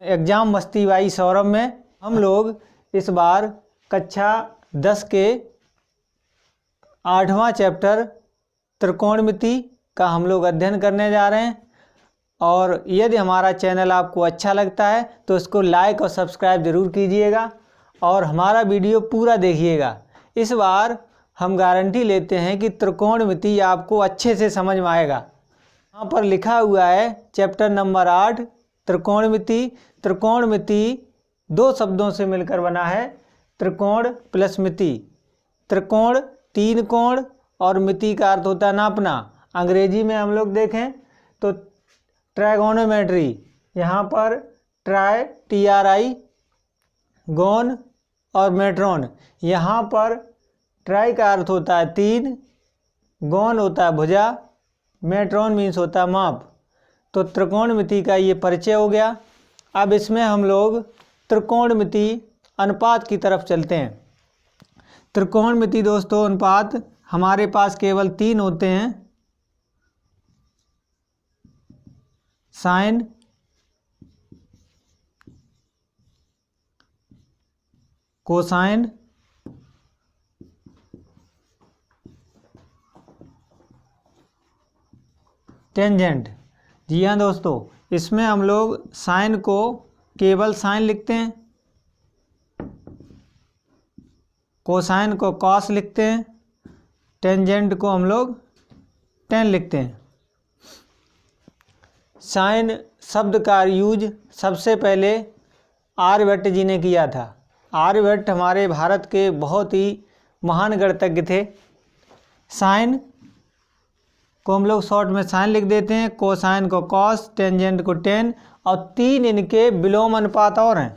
Exam मस्ती by Saurabh में हम लोग इस बार कक्षा 10 के 8वां चैप्टर त्रिकोणमिति का हम लोग अध्ययन करने जा रहे हैं। और यदि हमारा चैनल आपको अच्छा लगता है तो इसको लाइक और सब्सक्राइब ज़रूर कीजिएगा और हमारा वीडियो पूरा देखिएगा। इस बार हम गारंटी लेते हैं कि त्रिकोणमिति आपको अच्छे से समझ में आएगा। यहाँ पर लिखा हुआ है चैप्टर नंबर 8 त्रिकोणमिति। त्रिकोणमिति दो शब्दों से मिलकर बना है, त्रिकोण प्लस मिति। त्रिकोण 3 कोण और मिति का अर्थ होता है नापना। अंग्रेजी में हम लोग देखें तो ट्राइगोनोमेट्री, यहाँ पर ट्राई TRI गोन और मेट्रोन। यहाँ पर ट्राई का अर्थ होता है 3, गोन होता है भुजा, मेट्रोन मीन्स होता है माप। तो त्रिकोणमिति का ये परिचय हो गया। अब इसमें हम लोग त्रिकोणमिति अनुपात की तरफ चलते हैं। त्रिकोणमिति दोस्तों अनुपात हमारे पास केवल 3 होते हैं, साइन, कोसाइन, टेंजेंट। जी हाँ दोस्तों, इसमें हम लोग साइन को केवल साइन लिखते हैं, कोसाइन को कॉस लिखते हैं, टेंजेंट को हम लोग टेन लिखते हैं। साइन शब्द का यूज सबसे पहले आर्यभट्ट जी ने किया था। आर्यभट्ट हमारे भारत के बहुत ही महान गणितज्ञ थे। साइन को हम लोग शॉर्ट में साइन लिख देते हैं, कोसाइन को कॉस, टेंजेंट को टेन, और 3 इनके विलोम अनुपात और हैं।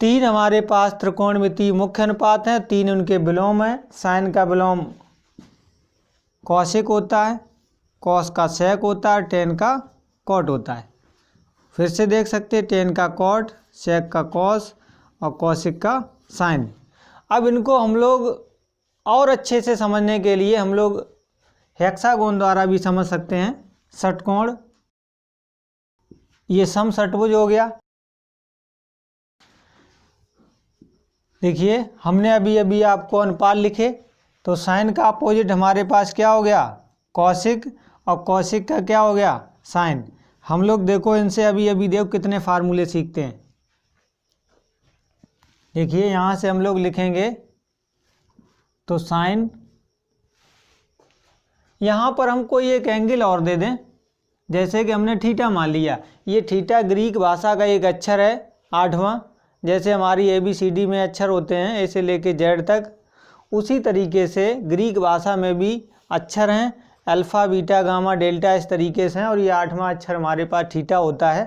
तीन हमारे पास त्रिकोणमिति मुख्य अनुपात हैं, 3 उनके विलोम हैं। साइन का विलोम कौशिक होता है, कॉस का सेक होता है, टेन का कॉट होता है। फिर से देख सकते हैं, टेन का कॉट, सेक का कॉस और कौशिक का साइन। अब इनको हम लोग और अच्छे से समझने के लिए हम लोग हेक्सागोन द्वारा भी समझ सकते हैं। षटकोण, ये समषटभुज हो गया। देखिए हमने अभी अभी आपको अनुपात लिखे, तो साइन का अपोजिट हमारे पास क्या हो गया, कौशिक, और कौशिक का क्या हो गया, साइन। हम लोग देखो इनसे अभी अभी देखो कितने फार्मूले सीखते हैं। देखिए यहाँ से हम लोग लिखेंगे तो साइन, यहाँ पर हम कोई एक एंगल और दे दें, जैसे कि हमने थीटा मान लिया। ये थीटा ग्रीक भाषा का एक अक्षर है 8वां, जैसे हमारी ABCD में अक्षर होते हैं ऐसे लेके Z तक, उसी तरीके से ग्रीक भाषा में भी अक्षर हैं, अल्फ़ा, बीटा, गामा, डेल्टा, इस तरीके से हैं। और ये 8वां अक्षर हमारे पास थीटा होता है।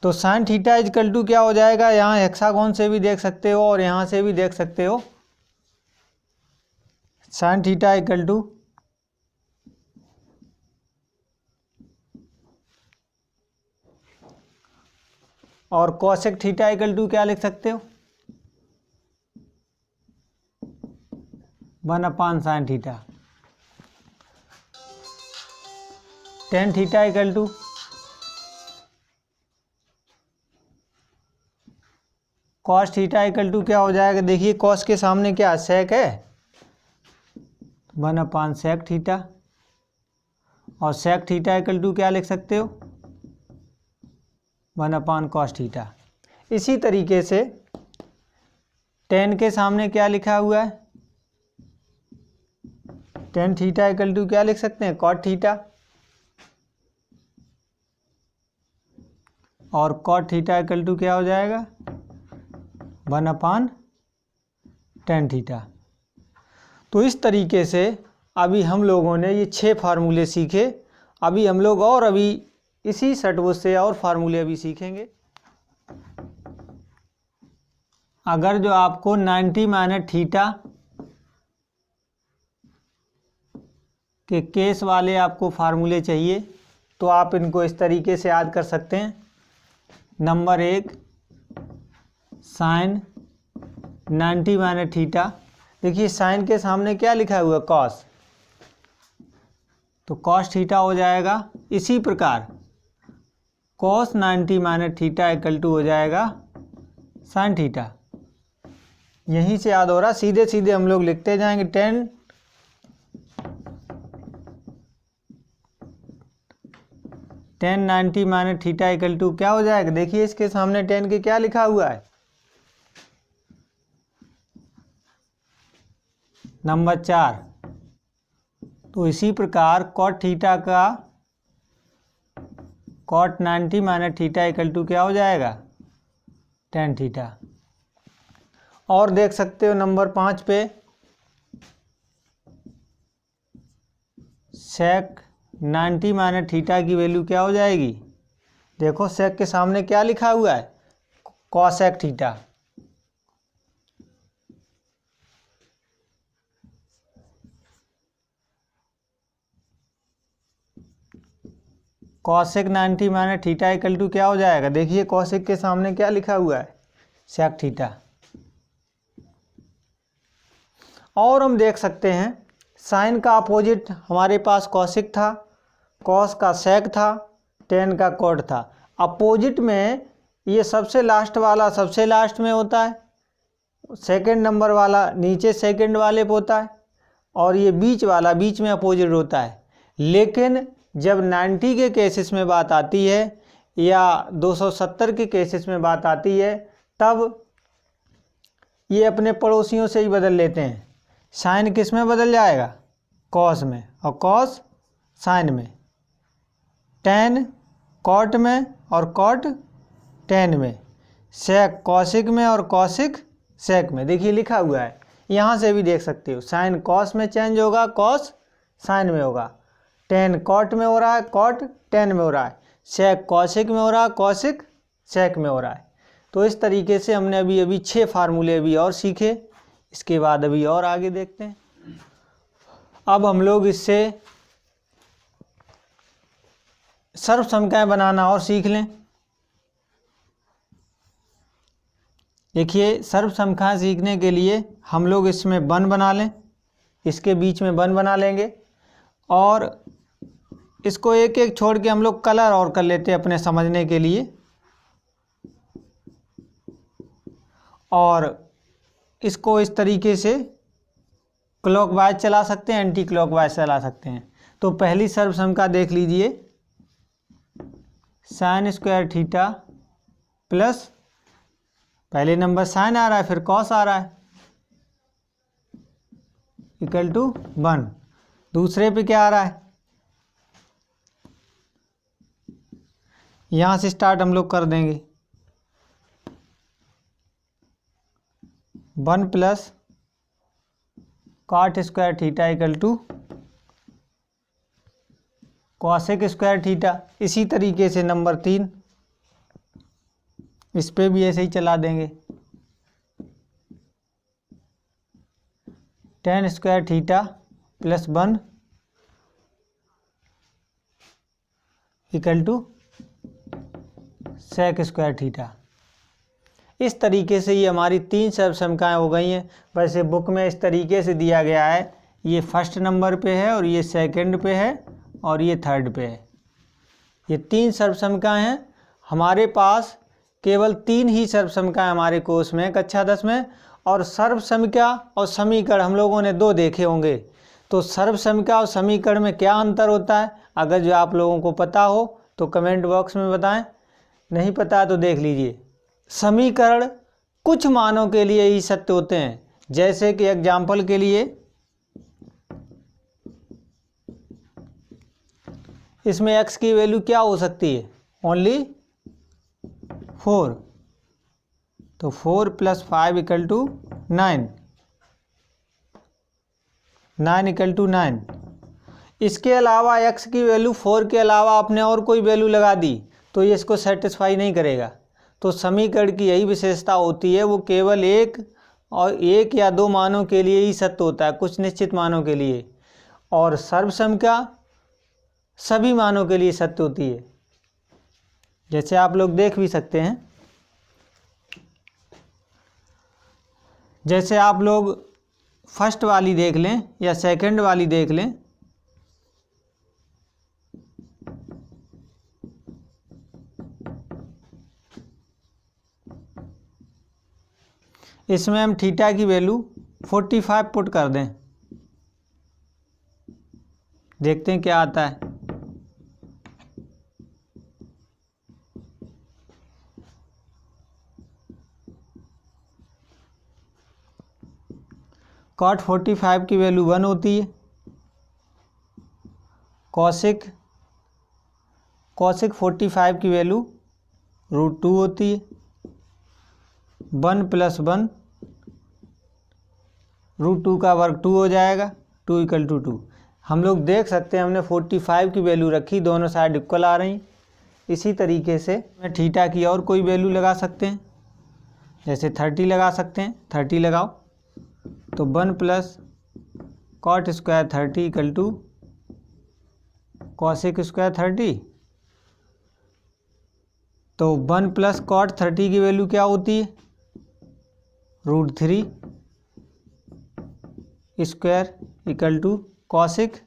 तो साइन थीटा इक्वल टू क्या हो जाएगा, यहाँ हेक्सागोन से भी देख सकते हो और यहाँ से भी देख सकते हो। साइन थीटा इक्वल टू और कॉसेक थीटा इक्वल टू क्या लिख सकते हो, 1/sin theta. Tan theta equal to cos theta equal to क्या हो जाएगा, देखिए कॉस के सामने क्या सेक है, 1/sec थीटा, और सेक थीटा इक्वल टू क्या लिख सकते हो, 1/cos थीटा। इसी तरीके से टेन के सामने क्या लिखा हुआ है, टेन थीटा इक्वल टू क्या लिख सकते हैं, कॉट थीटा, और कॉट थीटा इक्वल टू क्या हो जाएगा, 1/tan थीटा। तो इस तरीके से अभी हम लोगों ने ये 6 फार्मूले सीखे। अभी हम लोग और अभी इसी षटभुज से और फार्मूले अभी सीखेंगे। अगर जो आपको 90 - थीटा के केस वाले आपको फार्मूले चाहिए तो आप इनको इस तरीके से याद कर सकते हैं। Number 1 sine 90 minus theta. देखिए साइन के सामने क्या लिखा हुआ है, कॉस, तो कॉस थीटा हो जाएगा। इसी प्रकार cos 90 minus theta equal to हो जाएगा साइन थीटा। यहीं से याद हो रहा, सीधे सीधे हम लोग लिखते जाएंगे। 10 90 माइनस थीटा इक्वल टू क्या हो जाएगा, देखिए इसके सामने 10 के क्या लिखा हुआ है, नंबर 4। तो इसी प्रकार कॉट थीटा का cot 90 minus theta equal to क्या हो जाएगा, tan थीटा। और देख सकते हो नंबर 5 पे सेक 90 माइनस थीटा की वैल्यू क्या हो जाएगी, देखो सेक के सामने क्या लिखा हुआ है, cosec theta. Cosec 90 minus theta equal to क्या हो जाएगा, देखिए कॉसेक के सामने क्या लिखा हुआ है, सेक थीटा। और हम देख सकते हैं साइन का अपोजिट हमारे पास कॉसिक था, कॉस का सेक था, टेन का कॉट था। अपोजिट में ये सबसे लास्ट वाला सबसे लास्ट में होता है, सेकंड नंबर वाला नीचे सेकंड वाले पे होता है, और ये बीच वाला बीच में अपोजिट होता है। लेकिन जब 90 के केसेस में बात आती है या 270 के केसेस में बात आती है, तब ये अपने पड़ोसियों से ही बदल लेते हैं। साइन किस में बदल जाएगा, कॉस में, और कॉस साइन में, टेन कॉट में और कॉट टेन में, सेक कॉसिक में और कॉसिक सेक में। देखिए लिखा हुआ है, यहाँ से भी देख सकते हो, साइन कॉस में चेंज होगा, कॉस साइन में होगा, टेन कॉट में हो रहा है, कॉट टेन में हो रहा है, सेक कॉसिक में हो रहा है, कॉसिक सेक में हो रहा है। तो इस तरीके से हमने अभी 6 फार्मूले अभी और सीखे। इसके बाद अभी और आगे देखते हैं। अब हम लोग इससे सर्वसमकाएं बनाना और सीख लें। देखिए सर्वसमकाएं सीखने के लिए हम लोग इसमें वन बना लें, इसके बीच में वन बना लेंगे, और इसको एक एक छोड़ के हम लोग कलर और कर लेते हैं अपने समझने के लिए। और इसको इस तरीके से क्लॉकवाइज चला सकते हैं, एंटी क्लॉकवाइज चला सकते हैं। तो पहली सर्वसमका देख लीजिए, साइन स्क्वायर थीटा प्लस, पहले नंबर साइन आ रहा है फिर कॉस आ रहा है, इक्वल टू 1। दूसरे पे क्या आ रहा है, यहाँ से स्टार्ट हम लोग कर देंगे, 1 plus cot square theta equal to cosec square theta. इसी तरीके से नंबर 3, इस पे भी ऐसे ही चला देंगे, tan square theta plus 1 equal to sec square theta. इस तरीके से ये हमारी 3 सर्वसमकाएं हो गई हैं। वैसे बुक में इस तरीके से दिया गया है, ये फर्स्ट नंबर पे है और ये सेकंड पे है और ये थर्ड पे है। ये 3 सर्वसमकाएं हैं। हमारे पास केवल 3 ही सर्वसमकाएं हमारे कोर्स में कक्षा 10 में, और सर्वसमिका और समीकरण हम लोगों ने 2 देखे होंगे। तो सर्वसमिका और समीकरण में क्या अंतर होता है, अगर जो आप लोगों को पता हो तो कमेंट बॉक्स में बताएं, नहीं पता तो देख लीजिए। समीकरण कुछ मानों के लिए ही सत्य होते हैं, जैसे कि एग्जाम्पल के लिए इसमें x की वैल्यू क्या हो सकती है, ओनली 4। तो 4 plus 5 equal to 9, 9 equal to 9। इसके अलावा x की वैल्यू 4 के अलावा आपने और कोई वैल्यू लगा दी तो ये इसको सेटिस्फाई नहीं करेगा। तो समीकरण की यही विशेषता होती है, वो केवल एक या 2 मानों के लिए ही सत्य होता है, कुछ निश्चित मानों के लिए। और सर्वसमिका सभी मानों के लिए सत्य होती है, जैसे आप लोग देख भी सकते हैं। जैसे आप लोग फर्स्ट वाली देख लें या सेकंड वाली देख लें, इसमें हम थीटा की वैल्यू 45 पुट कर दें, देखते हैं क्या आता है। कॉट 45 की वैल्यू 1 होती है, कॉसिक 45 की वैल्यू √2 होती है, 1 + 1 √2 का वर्ग 2 हो जाएगा, 2 = 2। हम लोग देख सकते हैं हमने 45 की वैल्यू रखी, दोनों साइड इक्वल आ रही। इसी तरीके से मैं थीटा की और कोई वैल्यू लगा सकते हैं, जैसे 30 लगा सकते हैं। 30 लगाओ तो 1 + cot स्क्वायर 30 = cosec स्क्वायर 30। तो 1 + cot 30 की वैल्यू क्या होती है, √3 स्क्वायर = cosec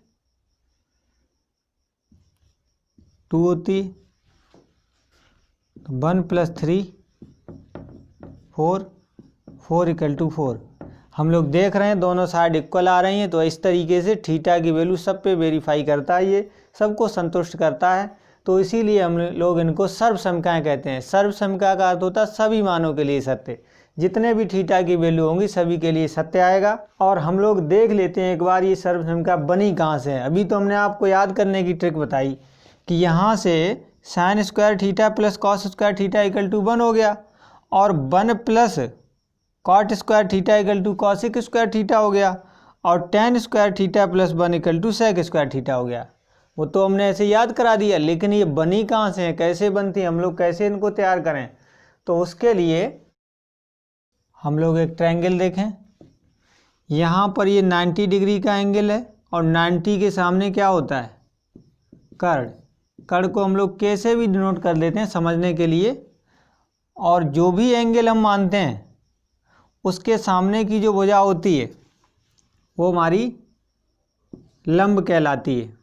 2 होती है। तो 1 + 3 4 = 4। हम लोग देख रहे हैं दोनों साइड इक्वल आ रही हैं, तो इस तरीके से थीटा की वैल्यू सब पे वेरीफाई करता है, ये सबको संतुष्ट करता है। तो इसीलिए हम लोग इनको सर्वसमीकाएं कहते हैं। सर्वसमीका का अर्थ होता है सभी मानों के लिए सत्य, जितने भी थीटा की वैल्यू होंगी सभी के लिए सत्य आएगा। और हम लोग देख लेते हैं एक बार ये सर्वसमीका बनी कहाँ से है। अभी तो हमने आपको याद करने की ट्रिक बताई कि यहाँ से sin square theta + cos square theta = 1 हो गया, और 1 + cot square theta = cosec square theta हो गया, और tan square theta + 1 = sec square theta हो गया। वो तो हमने ऐसे याद करा दिया, लेकिन ये बनी कहाँ से है, कैसे बनती है, हम लोग कैसे इनको तैयार करें। तो उसके लिए हम लोग एक ट्रायंगल देखें। यहाँ पर ये 90 डिग्री का एंगल है, और 90 के सामने क्या होता है, कर्ण। कर्ण को हम लोग कैसे भी डिनोट कर लेते हैं समझने के लिए। और जो भी एंगल हम मानते हैं उसके सामने की जो भुजा होती है वो हमारी लंब कहलाती है।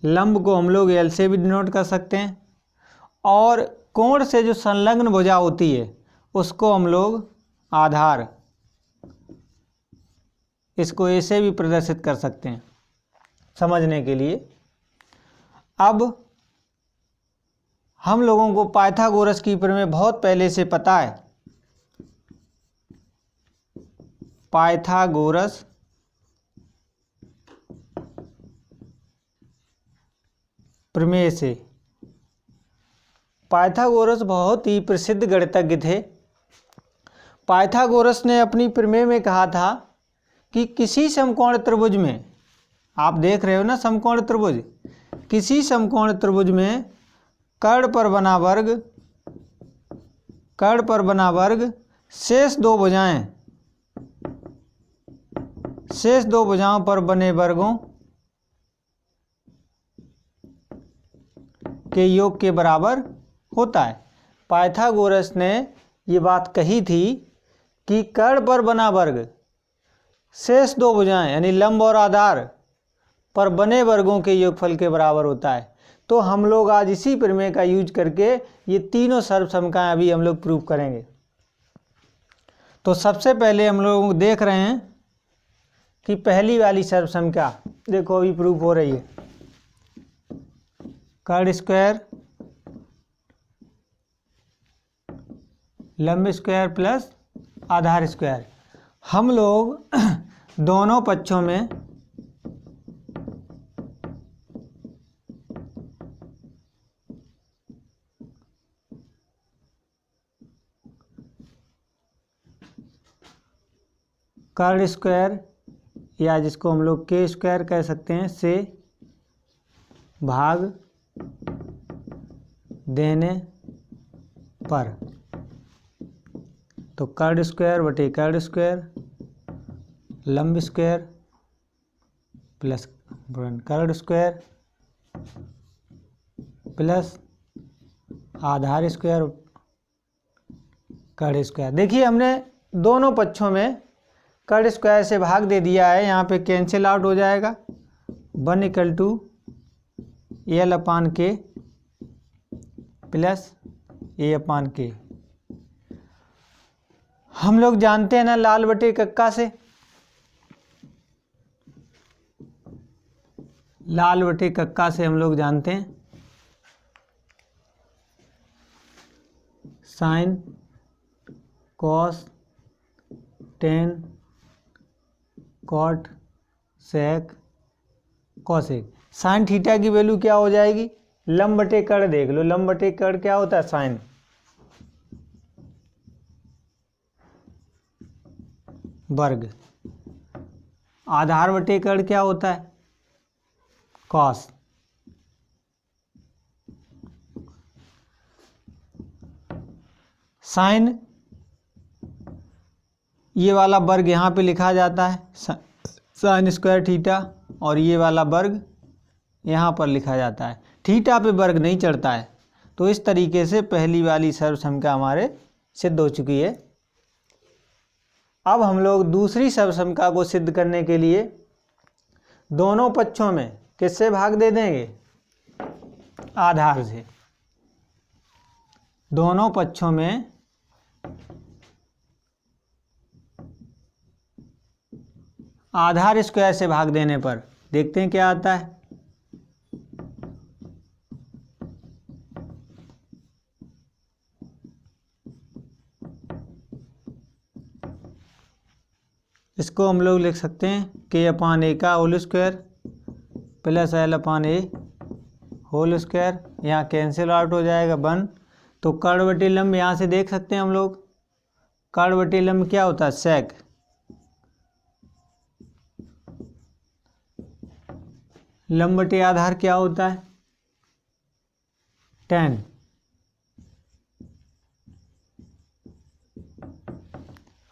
लंब को हम लोग L से भी डिनोट कर सकते हैं, और कोण से जो संलग्न भुजा होती है उसको हम लोग आधार, इसको A से भी प्रदर्शित कर सकते हैं समझने के लिए। अब हम लोगों को पाइथागोरस की प्रमेय बहुत पहले से पता है। पाइथागोरस प्रमेय से, पाइथागोरस बहुत ही प्रसिद्ध गणितज्ञ थे। पाइथागोरस ने अपनी प्रमेय में कहा था कि किसी समकोण त्रिभुज में, आप देख रहे हो ना समकोण त्रिभुज, किसी समकोण त्रिभुज में कर्ण पर बना वर्ग शेष दो भुजाओं पर बने वर्गों के योग के बराबर होता है। पाइथागोरस ने ये बात कही थी कि कर्ण पर बना वर्ग शेष दो भुजाएं यानी लंब और आधार पर बने वर्गों के योगफल के बराबर होता है। तो हम लोग आज इसी प्रमेय का यूज करके ये तीनों सर्वसमीकाएं अभी हम लोग प्रूव करेंगे। तो सबसे पहले हम लोग देख रहे हैं कि पहली वाली सर्वसमीका देखो अभी प्रूफ हो रही है। कर्ण स्क्वायर लंब स्क्वायर प्लस आधार स्क्वायर। हम लोग दोनों पक्षों में कर्ण स्क्वायर या जिसको हम लोग के स्क्वायर कह सकते हैं से भाग देने पर, तो कर्ण स्क्वायर बटे कर्ण स्क्वायर लंब स्क्वायर प्लस कर्ण स्क्वायर प्लस आधार स्क्वायर कर्ण स्क्वायर। देखिए हमने दोनों पक्षों में कट स्क्वायर से भाग दे दिया है, यहाँ पे कैंसिल आउट हो जाएगा। 1 इक्वल टू एल अपान के प्लस ए अपान के। हम लोग जानते हैं ना लाल बटे कक्का से, लाल बटे कक्का से हम लोग जानते हैं sine cos tan cot sec cosec. Sine theta की वैल्यू क्या हो जाएगी, लंब बटे कड़ देख लो, लंब बटे कड़ क्या होता है साइन, वर्ग। आधार बटे कड़ क्या होता है कॉस। साइन ये वाला वर्ग यहाँ पे लिखा जाता है साइन स्क्वायर थीटा, और ये वाला वर्ग यहाँ पर लिखा जाता है। थीटा पे वर्ग नहीं चढ़ता है। तो इस तरीके से पहली वाली सर्वसमता हमारे सिद्ध हो चुकी है। अब हम लोग दूसरी सर्वसमता को सिद्ध करने के लिए दोनों पक्षों में किससे भाग दे देंगे, आधार से। दोनों पक्षों में आधार स्क्वायर से भाग देने पर देखते हैं क्या आता है। इसको हम लोग लिख सकते हैं के अपान ए का होल स्क्वायर प्लस एल अपान ए होल स्क्वायर। यहाँ कैंसिल आउट हो जाएगा 1। तो कर्ण बटे लंब यहाँ से देख सकते हैं हम लोग, कर्ण बटे लंब क्या होता है सेक। लंब बटे आधार क्या होता है tan।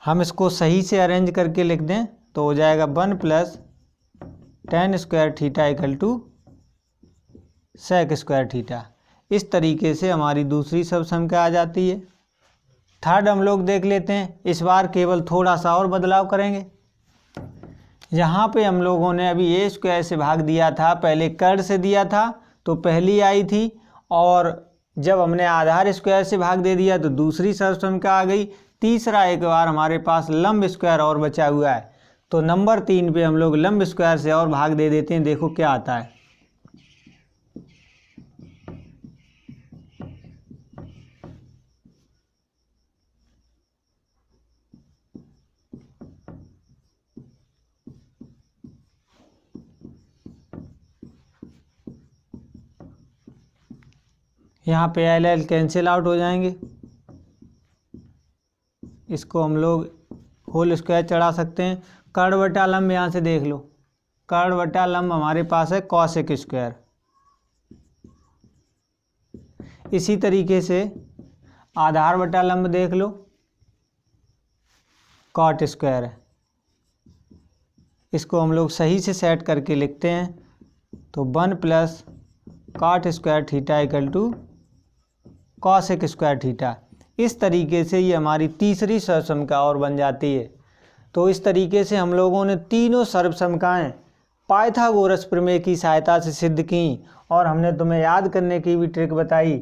हम इसको सही से अरेंज करके लिख दें तो हो जाएगा 1 plus tan square theta equal to sec square theta. इस तरीके से हमारी दूसरी सर्वसमता आ जाती है। थर्ड हम लोग देख लेते हैं। इस बार केवल थोड़ा सा और बदलाव करेंगे। यहाँ पे हम लोगों ने अभी ए स्क्वायर से भाग दिया था, पहले कर्ण से दिया था तो पहली आई थी, और जब हमने आधार स्क्वायर से भाग दे दिया तो दूसरी सर्वसमता आ गई। तीसरा एक बार हमारे पास लंब स्क्वायर और बचा हुआ है, तो नंबर 3 पे हम लोग लंब स्क्वायर से और भाग दे देते हैं। देखो क्या आता है। यहाँ पे एल एल कैंसिल आउट हो जाएंगे। इसको हम लोग होल स्क्वायर चढ़ा सकते हैं। कर्ण बटा लंब यहाँ से देख लो, कर्ण बटा लंब हमारे पास है कॉसेक स्क्वायर। इसी तरीके से आधार बटा लंब देख लो, कॉट स्क्वायर है। इसको हम लोग सही से सेट करके लिखते हैं तो 1 plus cot square theta equal to cosec square theta. इस तरीके से ये हमारी तीसरी सर्वसमता और बन जाती है। तो इस तरीके से हम लोगों ने तीनों सर्वसमताएं पाइथागोरस प्रमेय की सहायता से सिद्ध की, और हमने तुम्हें याद करने की भी ट्रिक बताई।